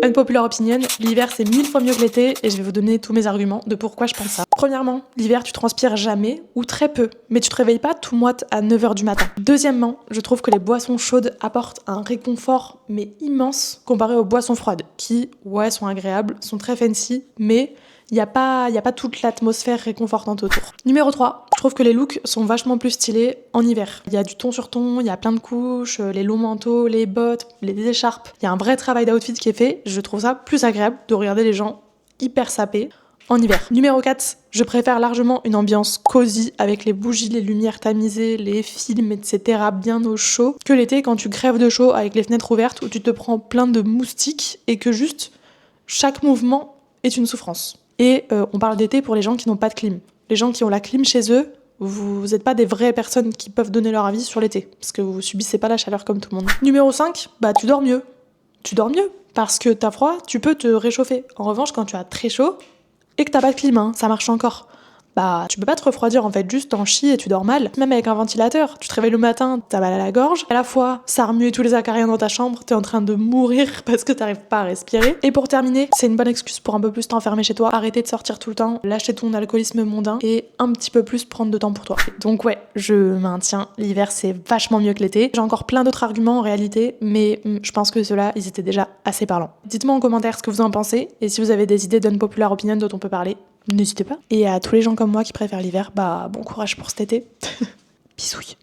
Unpopular opinion, l'hiver c'est 1000 fois mieux que l'été et je vais vous donner tous mes arguments de pourquoi je pense ça. Premièrement, l'hiver tu transpires jamais ou très peu, mais tu te réveilles pas tout moite à 9h du matin. Deuxièmement, je trouve que les boissons chaudes apportent un réconfort mais immense comparé aux boissons froides qui, ouais, sont agréables, sont très fancy, mais il n'y a pas toute l'atmosphère réconfortante autour. Numéro 3, je trouve que les looks sont vachement plus stylés en hiver. Il y a du ton sur ton, il y a plein de couches, les longs manteaux, les bottes, les écharpes. Il y a un vrai travail d'outfit qui est fait. Je trouve ça plus agréable de regarder les gens hyper sapés en hiver. Numéro 4, je préfère largement une ambiance cosy avec les bougies, les lumières tamisées, les films, etc. bien au chaud que l'été quand tu crèves de chaud avec les fenêtres ouvertes où tu te prends plein de moustiques et que juste chaque mouvement est une souffrance. Et on parle d'été pour les gens qui n'ont pas de clim. Les gens qui ont la clim chez eux, vous n'êtes pas des vraies personnes qui peuvent donner leur avis sur l'été, parce que vous subissez pas la chaleur comme tout le monde. Numéro 5, tu dors mieux. Tu dors mieux, parce que t'as froid, tu peux te réchauffer. En revanche, quand tu as très chaud, et que t'as pas de clim, ça marche encore. Tu peux pas te refroidir en fait, juste t'en chies et tu dors mal. Même avec un ventilateur, tu te réveilles le matin, t'as mal à la gorge. À la fois, ça remue tous les acariens dans ta chambre, t'es en train de mourir parce que t'arrives pas à respirer. Et pour terminer, c'est une bonne excuse pour un peu plus t'enfermer chez toi, arrêter de sortir tout le temps, lâcher ton alcoolisme mondain et un petit peu plus prendre de temps pour toi. Donc ouais, je maintiens, l'hiver c'est vachement mieux que l'été. J'ai encore plein d'autres arguments en réalité, mais je pense que ceux-là, ils étaient déjà assez parlants. Dites-moi en commentaire ce que vous en pensez et si vous avez des idées d'unpopular opinion dont on peut parler. N'hésitez pas. Et à tous les gens comme moi qui préfèrent l'hiver, bon courage pour cet été. Bisouilles.